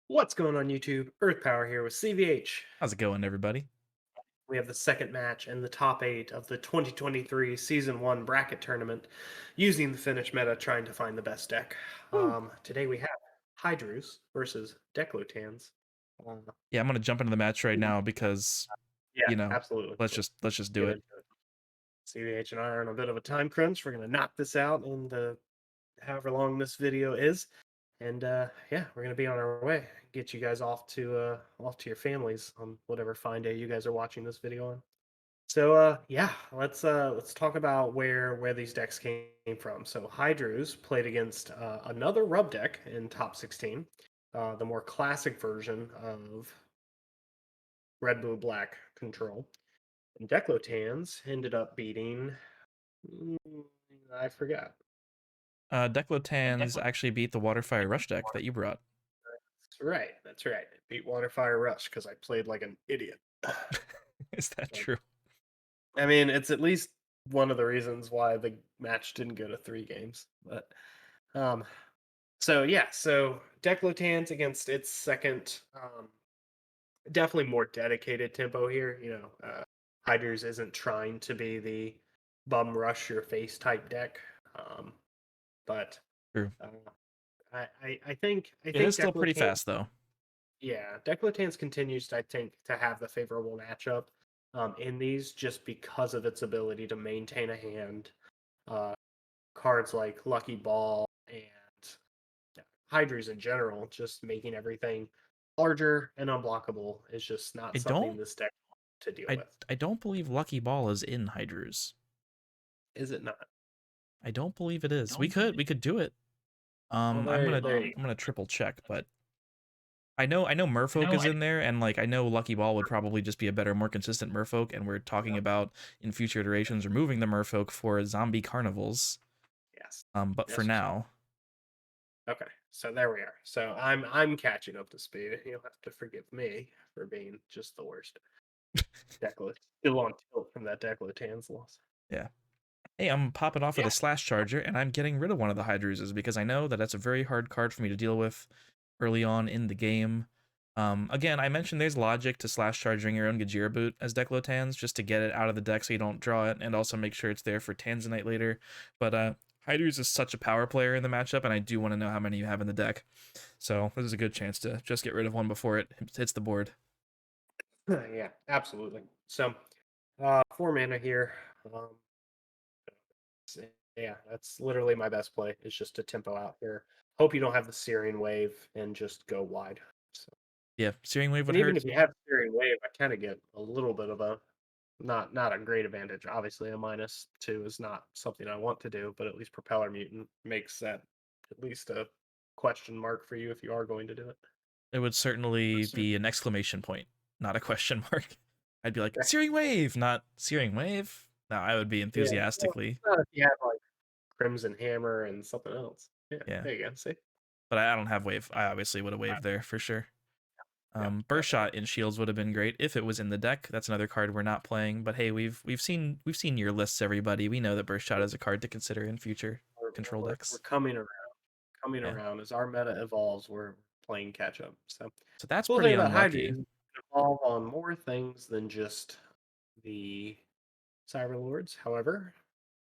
What's going on YouTube? Earth Power here with CVH. How's it going, everybody? We have the second match in the top 8 of the 2023 Season 1 bracket tournament using the Finnish meta trying to find the best deck. Woo. Today we have Hydrooze versus DekloTanz. Uh, Yeah, I'm gonna jump into the match right now because yeah, you know, absolutely. let's just do Get it. into it. CVH and I are on a bit of a time crunch. We're going to knock this out in however long this video is. And yeah, we're gonna be on our way. Get you guys off to your families on whatever fine day you guys are watching this video on. So yeah, let's talk about where these decks came from. So Hydrooze played against another rub deck in top 16, the more classic version of red blue black control. And DekloTanz ended up beating mm, I forgot. DekloTanz actually beat the Waterfire Rush deck that you brought. That's right. That's right. I beat Waterfire Rush because I played like an idiot. Is that So, true? I mean, it's at least one of the reasons why the match didn't go to 3 games. But um, so yeah, so DekloTanz against its second, definitely more dedicated tempo here. Hyders isn't trying to be the bum rush your face type deck, but True. uh, I It think is still pretty DekloTanz. fast though. Yeah, DekloTanz continues, I think, to have the favorable matchup in these just because of its ability to maintain a hand. Uh, Cards like Lucky Ball and Hydras in general, just making everything larger and unblockable is just not I something don't this deck to deal I with. I don't believe Lucky Ball is in Hydrooze. Is it not? I don't believe it is. We could do it. Well, I'm gonna there you I'm gonna triple check, but I know Merfolk is in there, and like I know Lucky Ball would probably just be a better, more consistent Merfolk, and we're talking go. about in future iterations removing the Merfolk for zombie carnivals. Yes. But for Yes, yes, yes. now, Okay, so there we are. So I'm catching up to speed. You'll have to forgive me for being just the worst. Decla still on tilt from that DekloTanz loss. yeah. Hey, I'm popping off with Yeah. a slash charger, and I'm getting rid of one of the Hydroozes because I know that that's a very hard card for me to deal with early on in the game. Again, I mentioned there's logic to slash charging your own Gajira boot as DekloTanz just to get it out of the deck so you don't draw it, and also make sure it's there for Tanzanite later. But Hydrooze is such a power player in the matchup, and I do want to know how many you have in the deck. So this is a good chance to just get rid of one before it hits the board. Yeah, absolutely. So 4 mana here. Um, s- yeah, that's literally my best play. Is just to tempo out here. Hope you don't have the Syrian wave and just go wide. So, Yeah, Searing Wave would and even hurt. if you have Syrian wave, I kind of get a little bit of a not a great advantage. Obviously, a -2 is not something I want to do, but at least Propeller Mutant makes that at least a question mark for you if you are going to do it. It would certainly be an exclamation point, not a question mark. I'd be like, Searing Wave, not Searing Wave. No, I would be Yeah, well, enthusiastically. not if you have like Crimson Hammer and something else. Yeah, Yeah. there you go. See, But I don't have wave. I obviously would have waved there for sure. yeah, Burst definitely. Shot in Shields would have been great if it was in the deck. That's another card we're not playing. But hey, we've seen your lists, everybody. We know that Burst Shot is a card to consider in future control We're decks. coming Yeah. around as our meta evolves. We're playing catch up. So, So that's cool pretty thing about Hydra unlucky. is it can evolve on more things than just the Cyber Lords. However,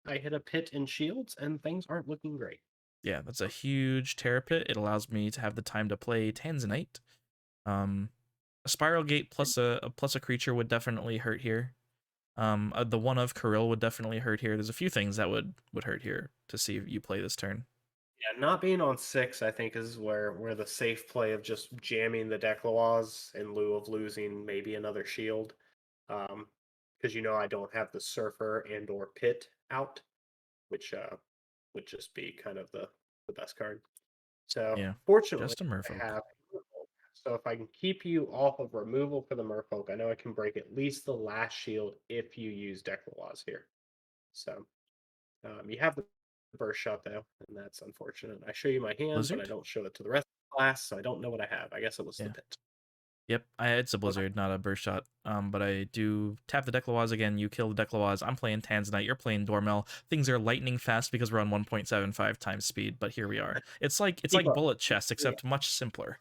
I hit a pit in shields, and things aren't looking great. Yeah, that's a huge Terror Pit. It allows me to have the time to play Tanzanite. Um, a Spiral Gate plus a creature would definitely hurt here. The one of Corile would definitely hurt here. There's a few things that would hurt here to see you play this turn. Yeah, not being on 6, I think, is where the safe play of just jamming the Declaws in lieu of losing maybe another shield. Because I don't have the Surfer and or Pit out, which would just be kind of the best card. So Yeah, fortunately, just a I Merfolk. have Merfolk. So if I can keep you off of removal for the Merfolk, I know I can break at least the last shield if you use Declaws here. So you have the burst shot though, and that's unfortunate. I show you my hand, but I Blizzard? don't show it to the rest of the class, so I don't know what I have. I guess it was the Yeah. pit. Yep, it's a Okay. Blizzard, not a Burst Shot. But I do tap the Declaws again. You kill the Declaws. I'm playing Tanzanite. You're playing Dormel. Things are lightning fast because we're on 1.75 times speed. But here we are. It's like Keep up. bullet chess, Yeah. except much simpler.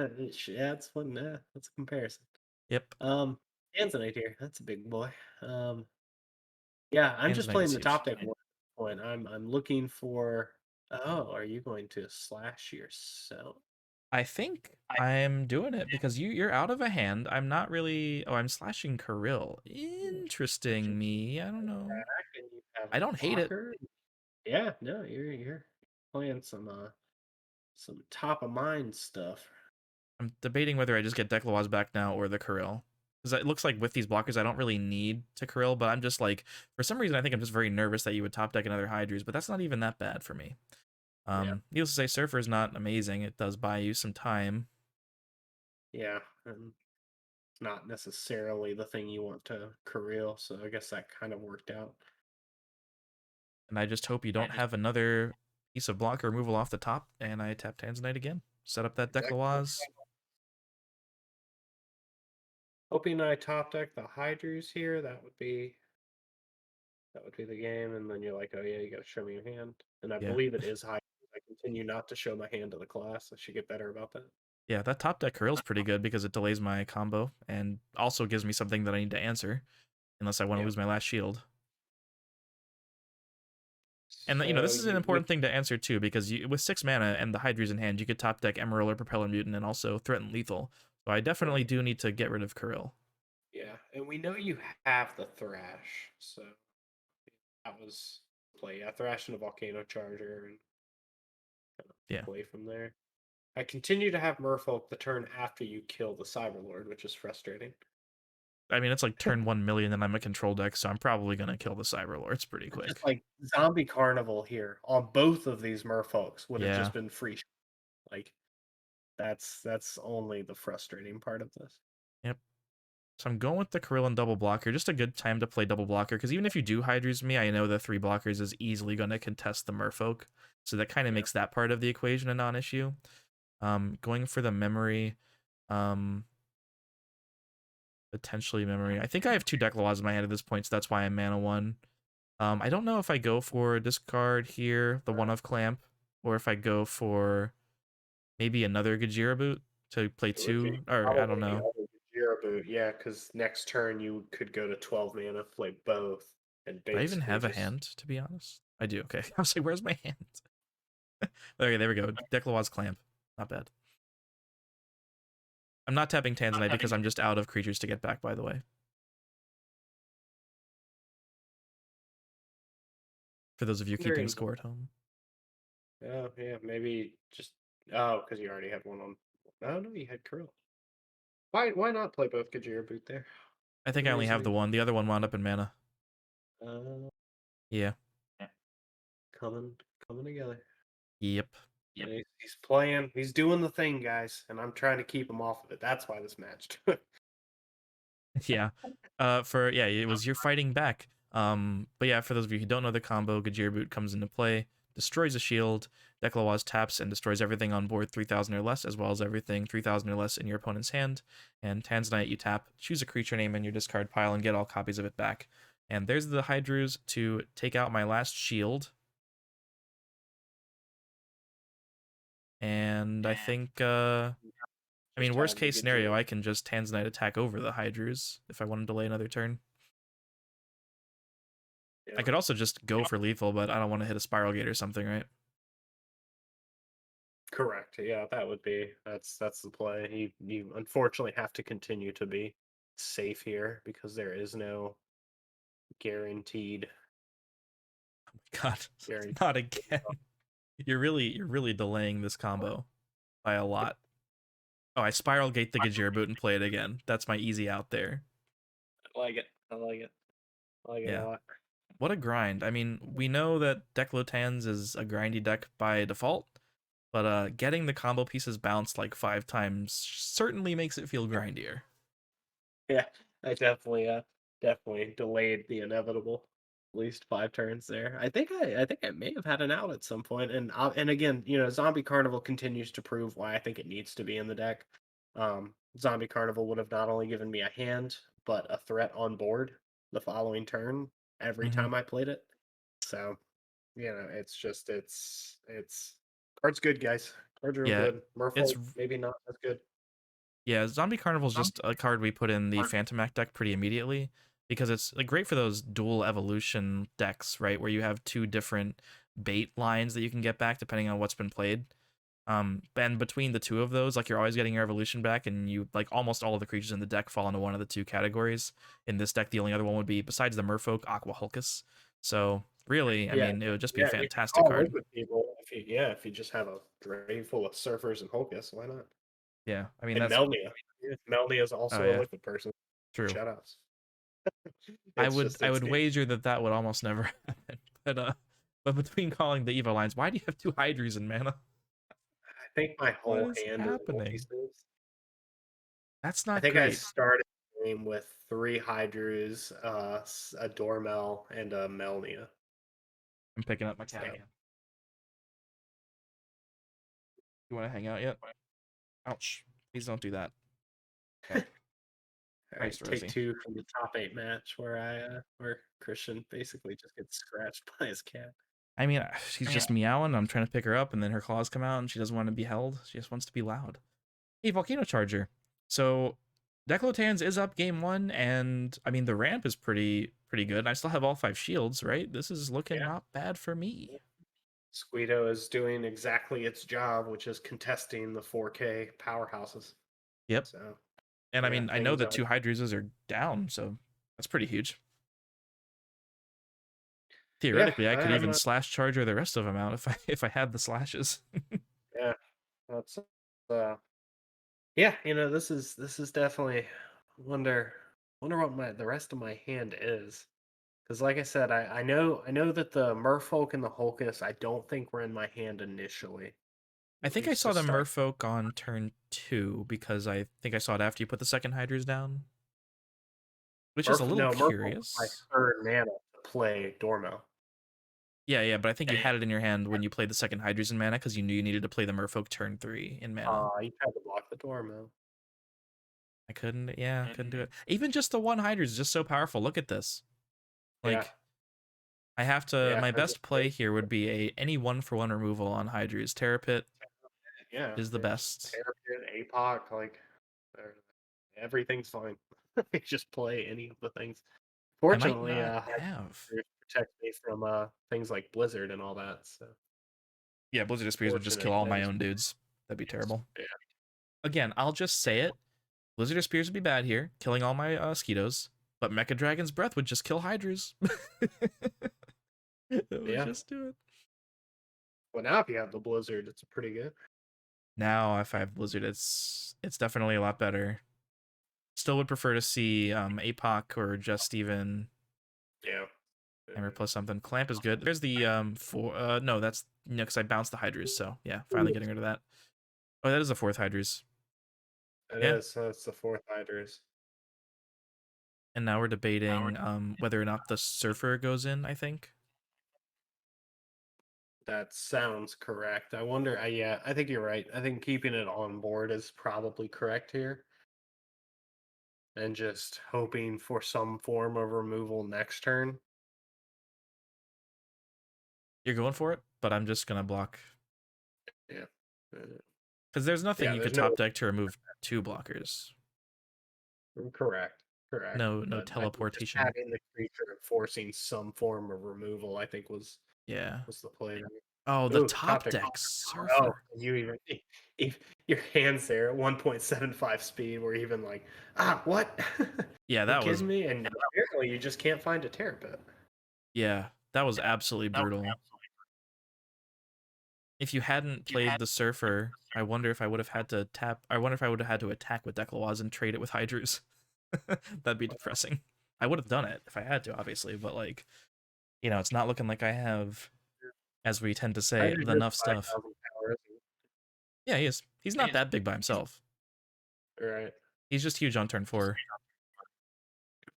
Yeah, it's fun. Yeah, that's a comparison. Yep. Um, Tanzanite here. That's a big boy. Um, yeah, I'm just Tanzanite playing is the huge. top deck point. I'm looking for. Oh, are you going to slash yourself? I think I'm doing it because you're out of a hand. I'm not really. Oh, I'm slashing Corile. Just Interesting me. I don't know. attack and you have I a don't hate it. blocker. Yeah, no, you're playing some top of mind stuff. I'm debating whether I just get DekloTanz back now or the Corile. Because it looks like with these blockers, I don't really need to Corile, but I'm just like, for some reason, I think I'm just very nervous that you would top deck another Hydrooze, but that's not even that bad for me. Yeah, Needless to say, Surfer is not amazing. It does buy you some time, yeah, and it's not necessarily the thing you want to Corile, so I guess that kind of worked out. and I just hope you don't have another piece of blocker removal off the top, and I tap Tanzanite again. Set up that Exactly. DekloTanz. Hoping I top deck the Hydrooze here, that would be the game, and then you're like, oh yeah, you got to show me your hand, and I Yeah. believe it is Hydrooze. I continue not to show my hand to the class. I should get better about that. Yeah, that top deck Corile's pretty good because it delays my combo and also gives me something that I need to answer unless I want to Yeah. lose my last shield. And So this is an you with important thing to answer too, because with 6 mana and the Hydrooze in hand, you could top deck Emerald or Propeller Mutant and also threaten lethal. So I definitely right, do need to get rid of Corile. yeah, and we know you have the Thrash, so that was play. Yeah, Thrash and a Volcano Charger, and kind Yeah. of play from there. I continue to have Merfolk the turn after you kill the Cyberlord, which is frustrating. I mean, it's like turn 1 million and I'm a control deck, so I'm probably going to kill the Cyberlords pretty Just quick. like Zombie Carnival here on both of these Merfolks would have Yeah. just been free. Like that's only the frustrating part of this. Yep. So I'm going with the Corile and double blocker. Just a good time to play double blocker, because even if you do Hydrooze me, I know the 3 blockers is easily going to contest the Merfolk. So that kind of Yeah, makes that part of the equation a non-issue. Going for the memory. Um, Potentially memory. I think I have 2 DekloTanz in my hand at this point, so that's why I'm mana 1. I don't know if I go for discard here, the one of Clamp, or if I go for maybe another Gajira boot to play it would be 2, or I don't probably the know. other Gajira boot. Yeah, because next turn you could go to 12 mana, play both, and Do I even basically have a just hand, to be honest? I do, okay. I was like, where's my hand? Okay, there we go. DekloTanz Clamp. Not bad. I'm not tapping Tanzanite because I'm just out of creatures to get back, by the way. For those of you keeping wondering. score at home. Oh yeah, maybe just because you already had one on. Oh no, you had Krill. Why not play both Gajira boot there? I think The I only have the reasoning. one. The other one wound up in mana. Uh, Yeah. coming coming together. Yep. And he's playing. He's doing the thing, guys, and I'm trying to keep him off of it. That's why this matched. Yeah. It was your fighting back. But yeah, for those of you who don't know the combo, Gajir Boot comes into play, destroys a shield, DekloTanz taps and destroys everything on board 3,000 or less, as well as everything 3,000 or less in your opponent's hand. And Tanzanite, you tap, choose a creature name in your discard pile, and get all copies of it back. And there's the Hydrooze to take out my last shield. And I think, Just worst have the case scenario, Gajira. I can just Tanzanite attack over the Hydrooze if I want to delay another turn. I Yeah, could also just go for lethal, but I don't want to hit a spiral gate or something, right? correct. Yeah, that would be that's the play. You unfortunately have to continue to be safe here because there is no guaranteed God, guaranteed. not again. You're really delaying this combo by a lot. Oh, I spiral gate the Gajira boot and play it again. That's my easy out there. I like it. I like it. I like it a Yeah. lot. What a grind. I mean, we know that DekloTanz is a grindy deck by default, but getting the combo pieces bounced like 5 times certainly makes it feel grindier. Yeah, I definitely delayed the inevitable. At least 5 turns there. I think I may have had an out at some point, and again, Zombie Carnival continues to prove why I think it needs to be in the deck. Zombie Carnival would have not only given me a hand, but a threat on board the following turn every Mm-hmm. time I played it. So, it's just it's card's good, guys. Cards real Yeah, good. it's Merfolk, maybe not as good. yeah, Zombie Carnival is just a card we put in the Phantomac deck pretty immediately because it's like great for those dual evolution decks, right? Where you have two different bait lines that you can get back depending on what's been played. And between the two of those, like you're always getting your evolution back, and you like almost all of the creatures in the deck fall into one of the two categories. In this deck, the only other one would be besides the Merfolk, Aqua Hulkus. So really, I Yeah, mean, it would just be a yeah, you can fantastic call card. liquid people if you just have a drain full of surfers and Hocus, why not? Yeah, I mean And that's Melnia. Yeah, Melnia is oh also a yeah, liquid person. true. Shoutouts. I It's would just I it's would the wager that that would almost never happen. But between calling the Evo lines, why do you have two Hydrooze in mana? I think my What whole is hand is happening? multi-saves. That's I not think I great. started the game with 3 Hydroos, a Dormel, and a Melnia. I'm picking up my cat So, again. You want to hang out yet? Ouch! Please don't do that. Okay, alright, Christ, take Rosie. 2 from the top 8 match where Christian basically just gets scratched by his cat. I mean, she's just meowing. I'm trying to pick her up, and then her claws come out, and she doesn't want to be held. She just wants to be loud. Hey, Volcano Charger. So, DekloTanz is up game one, and I mean the ramp is pretty good. And I still have all 5 shields, right? This is looking Yeah. not bad for me. Squeedo is doing exactly its job, which is contesting the 4K powerhouses. Yep. So, And I yeah, mean, I know things that are 2 Hydroozes are down, so that's pretty huge. yeah, Theoretically, I could I'm even slash charger the rest of them out if I had the slashes. yeah, that's uh yeah, this is definitely wonder wonder what my the rest of my hand is. Because like I said, I know that the Merfolk and the Hulkus I don't think were in my hand initially. I At think I least saw to the start. Merfolk on turn 2 because I think I saw it after you put the second Hydras down, which is a little Merfolk was my curious. third mana to play Dormo. Yeah, yeah, but I think you had it in your hand when you played the second Hydras in mana because you knew you needed to play the Merfolk turn 3 in mana. You had to block the Dormo. I couldn't, yeah, couldn't do it. Even just the one Hydras is just so powerful. Look at this. Yeah, Like, I have to, yeah, my I just best play here would be any 1-for-1 removal on Hydras. Terrapit yeah, is the it's best. Terrapin, APOC, like they're- everything's fine. You just play any of the things. I might Fortunately, not Hydra have. protect me from things like Blizzard and all that. So Yeah, Blizzard of Spears would just fortunate kill all my things. own dudes. That'd be terrible. Yeah, Again, I'll just say it. Blizzard of Spears would be bad here, killing all my mosquitoes. But Mecha Dragon's Breath would just kill Hydras. It would yeah. just do it. Well, now if you have the Blizzard, it's pretty good. Now, if I have Blizzard, it's definitely a lot better. Still would prefer to see APOC or just even Yeah. Hammer plus something. Clamp is good. There's the no, that's no, because I bounced the Hydras, so yeah, finally getting rid of that. Oh, that is the fourth Hydras. It Yeah. is. So it's the fourth Hydras. And now we're debating whether or not the Surfer goes in, I think. That sounds correct. I wonder. Yeah, I think you're right. I think keeping it on board is probably correct here, and just hoping for some form of removal next turn. You're going for it, but I'm just gonna block Yeah. because there's nothing Yeah. you There's could no top deck to remove 2 blockers. correct. Correct. No But I think just teleportation. having the creature and forcing some form of removal, I think Yeah. was the play. Oh, the Ooh, top top deck. deck Oh, Surfer. you even if your hands there at 1.75 speed were even like, what? Yeah, You that was kidding me? And apparently you just can't find a terrapin. yeah, that was absolutely brutal. If you hadn't played the Surfer, I wonder if I would have had to tap. I wonder if I would have had to attack with DekloTanz and trade it with Hydrooze. That'd be depressing. I would have done it if I had to, obviously, but like, it's not looking like I have, as we tend to I say, just did enough stuff. 5,000 powers. Yeah, he is. He's not that big by himself. Right. He's just huge on turn 4.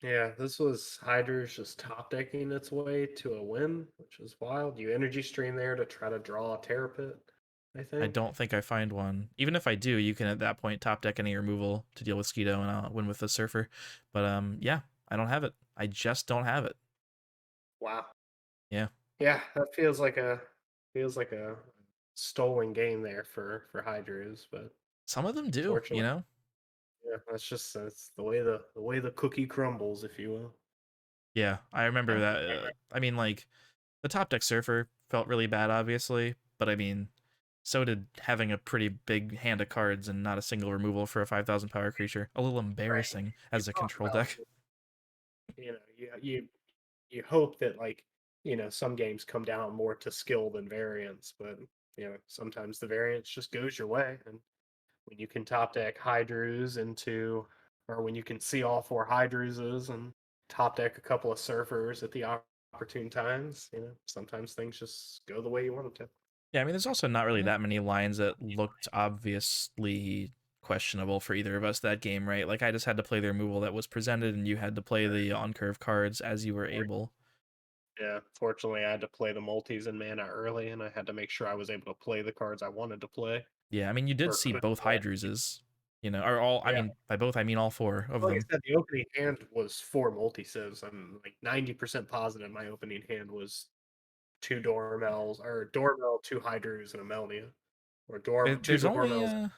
Yeah, this was Hydra's just top decking its way to a win, which is wild. You energy stream there to try to draw a terrapin, I I think. don't think I find one. Even if I do, you can at that point top deck any removal to deal with Skeeto and I'll win with the Surfer. But yeah, I don't have it. I just don't have it. Wow. Yeah. Yeah, that feels like a stolen game there for Hydrooze, but Some of them do, you fortunately, know? yeah, that's the way the cookie crumbles, if you will. Yeah, I remember Yeah. that. I mean, like, the top deck surfer felt really bad, obviously, but I mean, so did having a pretty big hand of cards and not a single removal for a 5,000 power creature. A little Right. embarrassing You as a talk control about, deck. you hope that like some games come down more to skill than variance, but sometimes the variance just goes your way, and when you can top deck Hydrooze into, or when you can see all four Hydroozes and top deck a couple of Surfers at the opportune times, sometimes things just go the way you want them to. Yeah, I mean, there's also not really that many lines that looked obviously questionable for either of us that game, right? Like, I just had to play the removal that was presented, and you had to play the on curve cards as you were able. Yeah, fortunately, I had to play the multis and mana early, and I had to make sure I was able to play the cards I wanted to play. Yeah, I mean, you did Or see could both play. Hydruses, or all, I Yeah, mean, by both, I mean all four of like I them. said, the opening hand was four multi-civs. I'm like 90% positive my opening hand was two Dormels, or Dormel, two Hydroos, and a Melnia. Or two There's only, Dormels.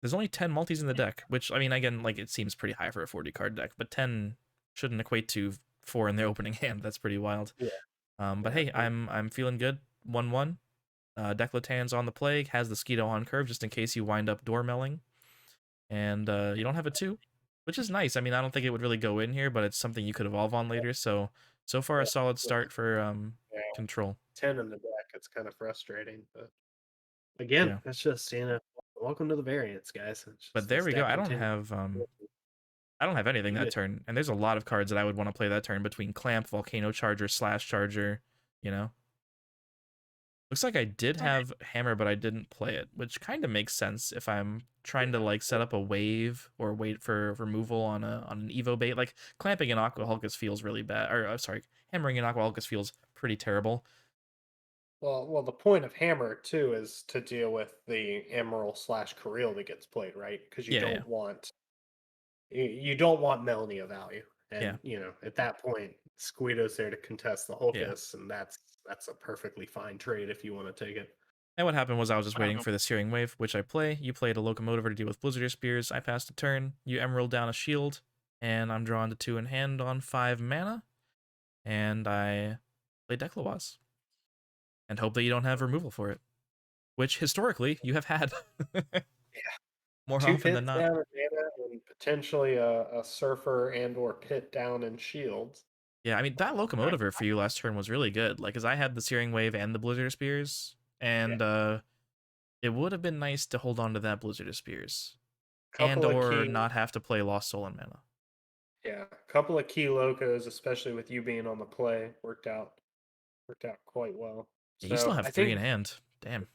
there's only 10 multis in the deck, which, I mean, again, like, it seems pretty high for a 40 card deck, but 10 shouldn't equate to 4 in the opening hand. That's pretty wild. Yeah, But yeah, hey, I'm feeling good. 1-1. DekloTanz on the play, has the Skeeto on curve just in case you wind up doormelling. And you don't have a 2, which is nice. I mean, I don't think it would really go in here, but it's something you could evolve on later. So far, a yeah. solid With start for yeah, control. 10 in the deck, it's kind of frustrating. But again, Yeah. it's just, welcome to the variants, guys. It's But just there this we go. deck continues. I don't have anything that Yeah. turn, and there's a lot of cards that I would want to play that turn between Clamp, Volcano Charger, Slash Charger, you know. Looks like I did have Hammer, but I didn't play it, which kind of makes sense if I'm trying to like set up a wave or wait for removal on an Evo bait. Like clamping an Aqua Hulkus feels really bad, or sorry, hammering an Aqua Hulkus feels pretty terrible. Well, the point of Hammer too is to deal with the Emerald slash Corile that gets played, right? Because Yeah, yeah, you don't want Melania value, yeah. and at that point, Squito's there to contest the Yeah. Hulkus, and that's a perfectly fine trade if you want to take it. And what happened was I was just waiting for the Searing Wave, which I play. You played a Locomotive to deal with Blizzard Spears. I passed a turn. You Emerald down a shield, and I'm drawn to 2 in hand on 5 mana. And I play Decloaz and hope that you don't have removal for it, which historically you have had more Two often than pits not. down in mana and potentially a Surfer and or pit down in shields. Yeah, I mean that Locomotive for you last turn was really good. Like, cause I had the Searing Wave and the Blizzard Spears, Yeah, and it would have been nice to hold on to that Blizzard Spears, and couple of or key not have to play Lost Soul and Mana. yeah, couple of key locos, especially with you being on the play, worked out quite well. Yeah, you still So have I 3 in think hand. Damn.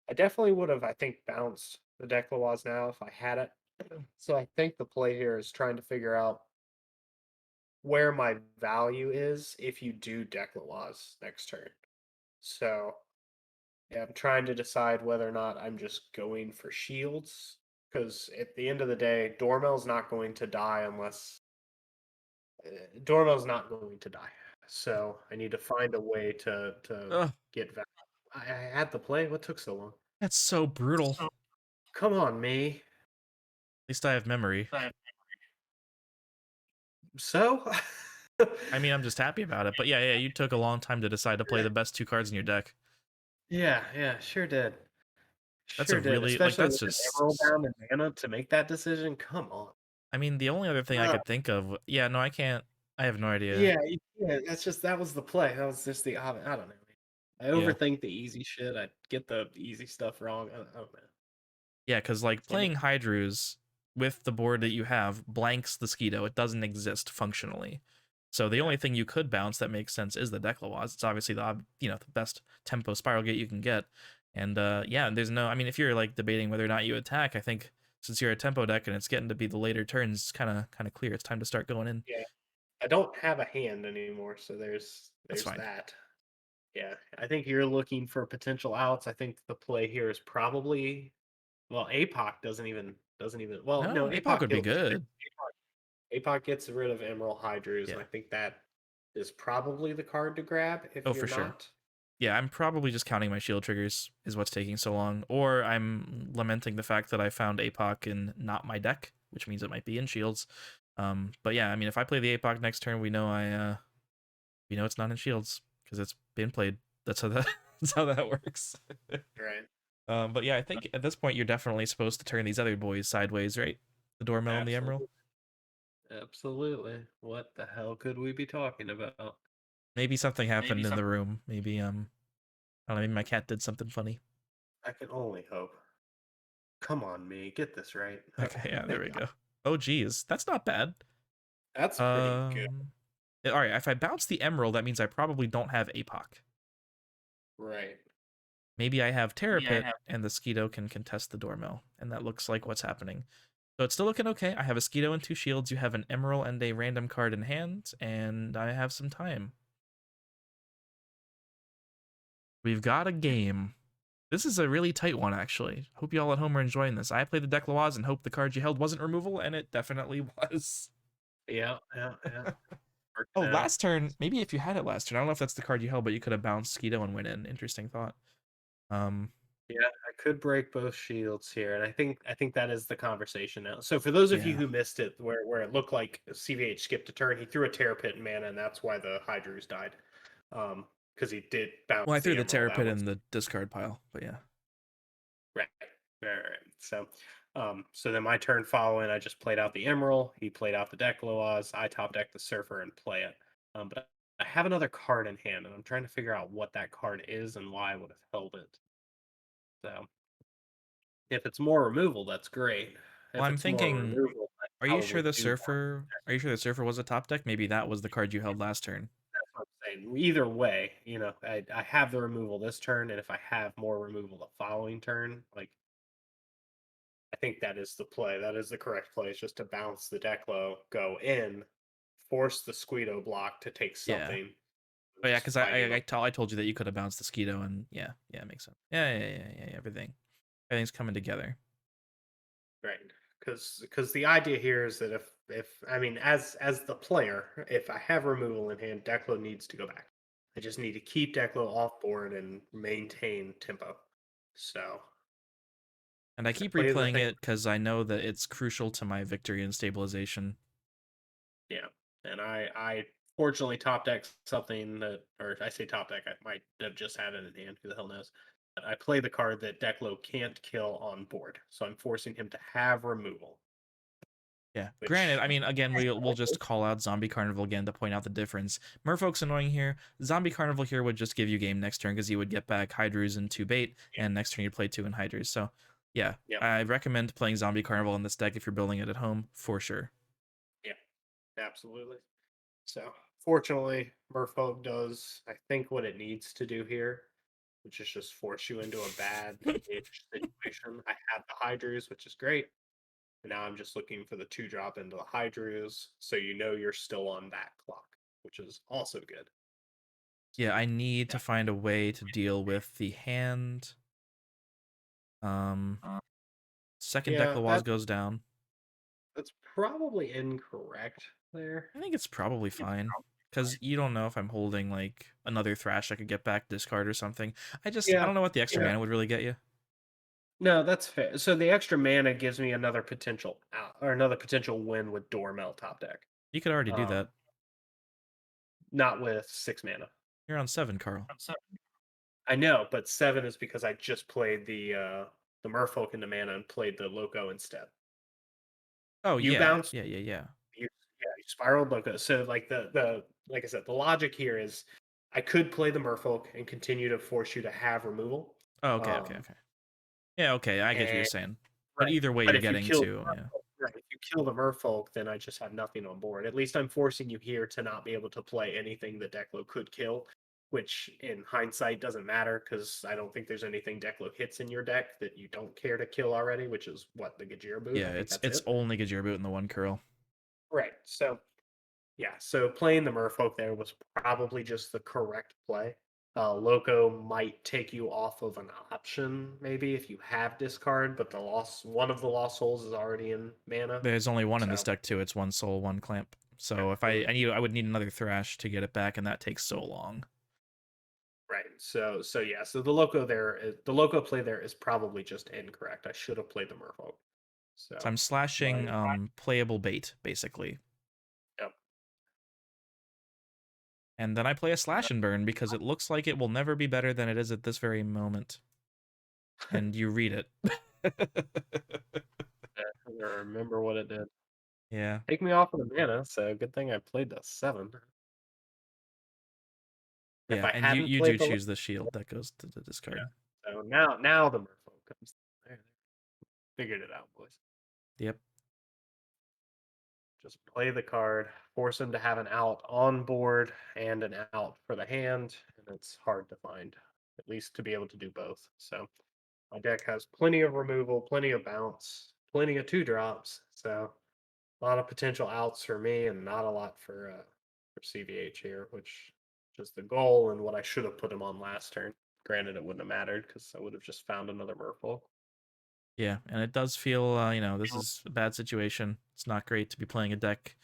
I definitely would have, I think, bounced the Declaws now if I had it. So I think the play here is trying to figure out where my value is if you do Declaws next turn. So yeah, I'm trying to decide whether or not I'm just going for shields. Because at the end of the day, Dormel's not going to die unless Dormel's not going to die. So I need to find a way to Ugh, get value. I had the play. What took so long? that's so brutal. At Come on, me. least I have memory. So? I mean, I'm just happy about it. But yeah, you took a long time to decide to play the best 2 cards in your deck. Yeah, sure did. That's a Sure did. really like Especially that's with an just. Emerald down and mana to make that decision. Come on. I mean, the only other thing I Uh, could think of. Yeah, no, I can't. I have no idea. yeah. That was the play. That was just I don't know. I Yeah. overthink the easy shit. I get the easy stuff wrong. I don't know. Yeah, because like And playing Hydrooze with the board that you have blanks the Skeeto. It doesn't exist functionally. So the yeah, only thing you could bounce that makes sense is the Declawaz. It's obviously the best tempo spiral gate you can get. And yeah, there's no. I mean, if you're like debating whether or not you attack, I think since you're a tempo deck and it's getting to be the later turns, kind of clear. It's time to start going in. yeah. I don't have a hand anymore, so That's there's fine. that. Yeah, I think you're looking for potential outs. I think the play here is probably, well, APOC doesn't even, well, No, no, APOC would be good. APOC gets rid of Emerald Hydrooze, and Yeah. I think that is probably the card to grab if Oh, you're for sure. not. Yeah, I'm probably just counting my shield triggers is what's taking so long, or I'm lamenting the fact that I found APOC in not my deck, which means it might be in shields. But yeah, I mean, if I play the APOC next turn, we know it's not in shields because it's been played. That's how that that's how that works. Right. But yeah, I think at this point you're definitely supposed to turn these other boys sideways, right? The Dormel and the Emerald. Absolutely. Absolutely. What the hell could we be talking about? Maybe something Maybe happened in some. the room. Maybe I don't know, maybe my cat did something funny. I can only hope. Come on, me. Get this right. Okay. Okay, yeah, there Thank we God. go. Oh geez, that's not bad. That's pretty good. Um, all right, if I bounce the Emerald, that means I probably don't have APOC. Right. Maybe I have Maybe I Terrapit have. and the Skeeto can contest the Dormel, and that looks like what's happening. So it's still looking okay. I have a Skeeto and 2 shields. You have an Emerald and a random card in hand, and I have some time. We've got a game. This is a really tight one, actually. Hope you all at home are enjoying this. I played the DekloTanz and hoped the card you held wasn't removal, and it definitely was. Yeah, yeah, yeah. Oh, Working out. last turn, maybe if you had it last turn, I don't know if that's the card you held, but you could have bounced Skeeto and went in. Interesting thought. Um, Yeah, I could break both shields here, and I think that is the conversation now. So for those of you yeah. who missed it, where it looked like CVH skipped a turn, he threw a Terrapit in mana, and that's why the Hydrooze died. Because he did Well, I bounce threw the the Emerald. That Terrapit was in the discard pile, but yeah. right, right. So then my turn following, I just played out the Emerald. He played out the Decloaz. I top deck the Surfer and play it. But I have another card in hand, and I'm trying to figure out what that card is and why I would have held it. So if it's more removal, that's great. Well, If I'm it's more thinking, removal, I are you sure probably the do want. Surfer? Are you sure the Surfer was a top deck? Maybe that was the card you held last turn. That's what I'm saying. Either way, I have the removal this turn, and if I have more removal the following turn, like I think that is the play. That is the correct play. Is just to bounce the Declo, go in, force the Squeedo block to take Yeah. something, Oh yeah, just because fighting them. I told you that you could have bounced the Skeeto, and yeah, yeah, it makes sense. Yeah. Everything's coming together. Right. Because the idea here is that if I mean as the player, if I have removal in hand, Declo needs to go back. I just need to keep Declo off board and maintain tempo. So And I I keep play the replaying thing. it because I know that it's crucial to my victory and stabilization. Yeah. And I fortunately top deck something that, or I say top deck, I might have just had it in hand, who the hell knows. But I play the card that Declo can't kill on board. So I'm forcing him to have removal, Yeah. Granted, which I mean, again, we'll just call out Zombie Carnival again to point out the difference. Merfolk's annoying here. Zombie Carnival here would just give you game next turn because you would get back Hydrooze and 2 bait, yeah, and next turn you'd play 2 in Hydrooze. So, yeah, yeah, I recommend playing Zombie Carnival in this deck if you're building it at home for sure. yeah, absolutely. So fortunately, Merfolk does, I think, what it needs to do here, which is just force you into a bad pitch situation. I have the Hydrooze, which is great. And now I'm just looking for the 2-drop into the Hydrooze, so you know you're still on that clock, which is also good. Yeah, I need Yeah. to find a way to deal with the hand. Um, second Yeah, Declawaz goes down. that's probably incorrect there. I think it's probably fine because you don't know if I'm holding like another Thrash I could get back discard or something. I Yeah, don't know what the extra yeah. mana would really get you. No, that's fair. So the extra mana gives me another potential out or another potential win with Dormel top deck. You could already do Um, that. not with 6 mana. You're on 7, Carl. I know, but 7 is because I just played the Merfolk into mana and played the Loco instead. Oh You yeah, bounced, yeah. you spiraled Loco. So like the like I said, the logic here is I could play the Merfolk and continue to force you to have removal. Oh, okay. Um Yeah, okay, I get what you're and saying. But right. either way, But you're if you getting kill the to yeah. Merfolk, right, if you kill the Merfolk, then I just have nothing on board. At least I'm forcing you here to not be able to play anything that Declo could kill, which in hindsight doesn't matter because I don't think there's anything Declo hits in your deck that you don't care to kill already, which is what the Gajira boot. Yeah, I think that's it's it. only Gajira Boot in the one curl. Right. So yeah, so playing the Merfolk there was probably just the correct play. Loco might take you off of an option, maybe if you have discard, but one of the lost souls is already in mana. There's only one in this So deck too. It's 1 soul, 1 clamp. So if absolutely I would need another Thrash to get it back, and that takes so long. right. So yeah. So the loco play there is probably just incorrect. I should have played the Merfolk. So So I'm slashing playable bait, basically. yep. And then I play a slash and burn because it looks like it will never be better than it is at this very moment. And you read it. I don't remember what it did. Yeah. Take me off of the mana, so good thing I played the 7. If Yeah, I and you hadn't you played do the choose the shield that goes to the yeah, discard. so now the Merfolk comes. There, figured it out, boys. Yep. Just play the card, force him to have an out on board and an out for the hand, and it's hard to find, at least to be able to do both. So my deck has plenty of removal, plenty of bounce, plenty of 2 drops. So a lot of potential outs for me, and not a lot for CVH here, which is the goal and what I should have put him on last turn. Granted, it wouldn't have mattered because I would have just found another Merfolk. Yeah, and it does feel, this is a bad situation. It's not great to be playing a deck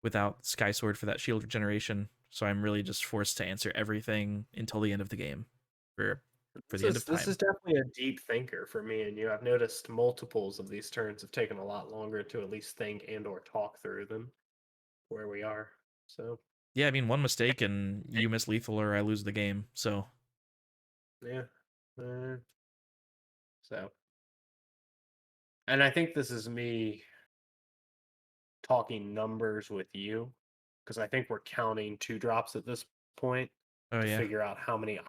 without Sky Sword for that shield regeneration. So I'm really just forced to answer everything until the end of the game, for the end of This is time. definitely a deep thinker for me and you. I've noticed multiples of these turns have taken a lot longer to at least think and or talk through than where we are. So Yeah, I mean, one mistake and you miss lethal or I lose the game. So yeah. Uh, so and I think this is me talking numbers with you because I think we're counting 2 drops at this point oh to yeah. figure out how many I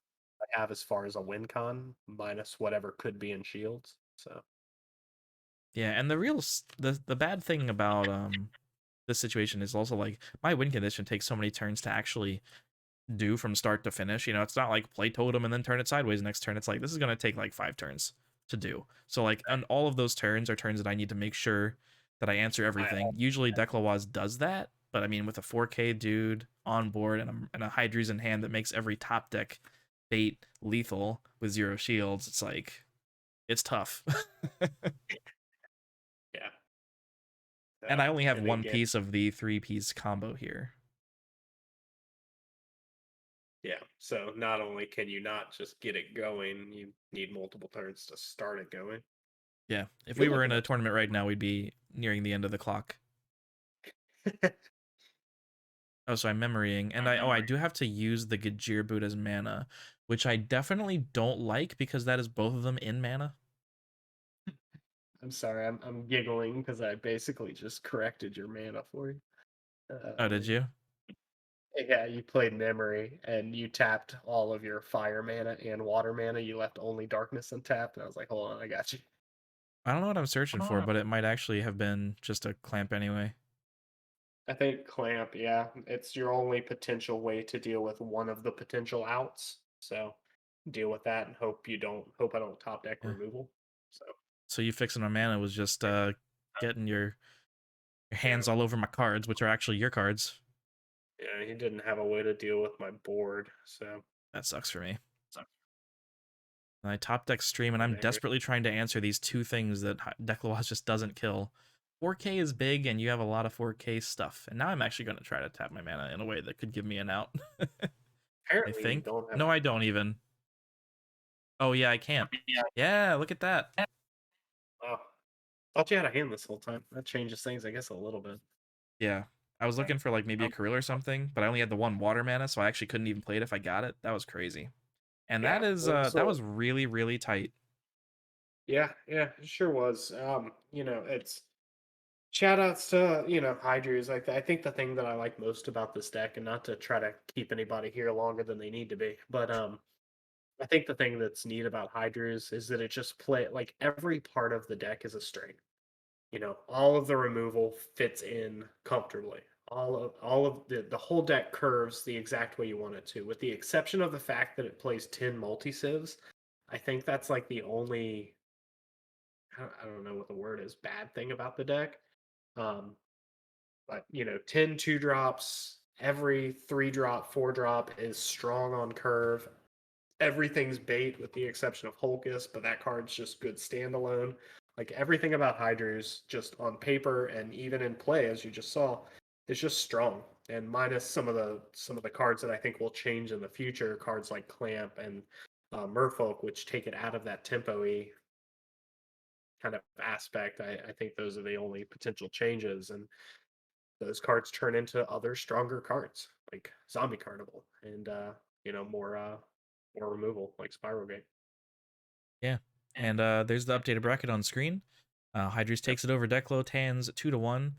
have as far as a win con minus whatever could be in shields. So Yeah, and the bad thing about this situation is also like my win condition takes so many turns to actually do from start to finish. It's not like play totem and then turn it sideways next turn. It's like this is gonna take like 5 turns to do. So like, and all of those turns are turns that I need to make sure that I answer I everything. Usually DekloTanz does that, but I mean with a 4K dude on board and a Hydrooze in hand that makes every top deck bait lethal with 0 shields, it's tough. yeah. And So I only have and one again, piece of the 3-piece combo here. yeah. So not only can you not just get it going, you need multiple turns to start it going. Yeah, if You're we were looking in a at tournament right now, we'd be nearing the end of the clock. Oh, so I'm memorying, and I do have to use the Gajir boot as mana, which I definitely don't like because that is both of them in mana. I'm sorry, I'm giggling because I basically just corrected your mana for you. Oh, did you? Yeah, you played memory and you tapped all of your fire mana and water mana. You left only darkness untapped, and I was like, hold on, I got you. I don't know what I'm searching for, but it might actually have been just a clamp anyway. I think clamp, yeah, it's your only potential way to deal with one of the potential outs. So deal with that and hope I don't top deck Yeah. removal. So So you fixing my mana was just getting your hands yeah, all over my cards, which are actually your cards. yeah, he didn't have a way to deal with my board, so That sucks for me. And I top deck stream, and I'm there. desperately trying to answer these two things that DekloTanz just doesn't kill. 4K is big, and you have a lot of 4K stuff. And now I'm actually going to try to tap my mana in a way that could give me an out. I Apparently you think. don't have No, a I don't even. Oh, yeah, I can't. Yeah, look at that. oh, thought you had a hand this whole time. That changes things, I guess, a little bit. Yeah. I was looking for like maybe a Corile or something, but I only had the one water mana, so I actually couldn't even play it if I got it. That was crazy. And Yeah, that was really, really tight. yeah, yeah, it sure was. It's shout outs to, Hydrooze. I think the thing that I like most about this deck, and not to try to keep anybody here longer than they need to be, but I think the thing that's neat about Hydrooze is that it just play like every part of the deck is a strength. All of the removal fits in comfortably. All of the whole deck curves the exact way you want it to, with the exception of the fact that it plays 10 multi-civs. I think that's like the only I don't know what the word is, bad thing about the deck. Um, but 10 2 drops, every 3 drop, 4 drop is strong on curve. Everything's bait with the exception of Holkus, but that card's just good standalone. Like everything about Hydrooze, just on paper and even in play, as you just saw, is just strong. and minus some of the cards that I think will change in the future, cards like Clamp and Merfolk, which take it out of that tempo-y kind of aspect. I think those are the only potential changes, and those cards turn into other stronger cards like Zombie Carnival and more removal like Spiral Gate. Yeah. And there's the updated bracket on screen. Hydrooze Yep. takes it over Declo, 2-1.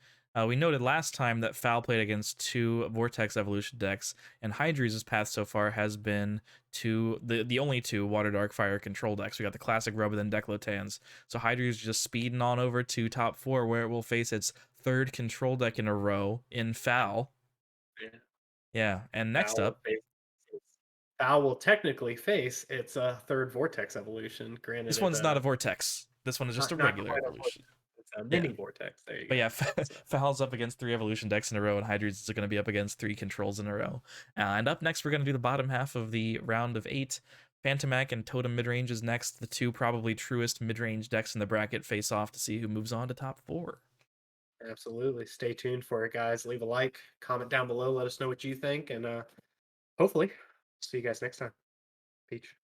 We noted last time that Foul played against two Vortex Evolution decks, and Hydrooze's path so far has been to the only two Water Dark Fire control decks. We got the classic Rubber, then DekloTanz. So Hydrooze just speeding on over to top four, where it will face its third control deck in a row in Foul. Yeah. Yeah, and next Foul will up, face Foul will technically face its third Vortex Evolution. this Granted, one's not a Vortex. This one is just a not regular quite a evolution. Vortex. It's a Yeah. mini Vortex. There you But go. yeah, So, Foul's up against three evolution decks in a row, and Hydrooze is going to be up against three controls in a row. And up next, we're going to do the bottom half of the round of 8. Phantomac and Totem midrange is next. The two probably truest midrange decks in the bracket face off to see who moves on to top 4. absolutely. Stay tuned for it, guys. Leave a like, comment down below. Let us know what you think, and hopefully, see you guys next time. Peach.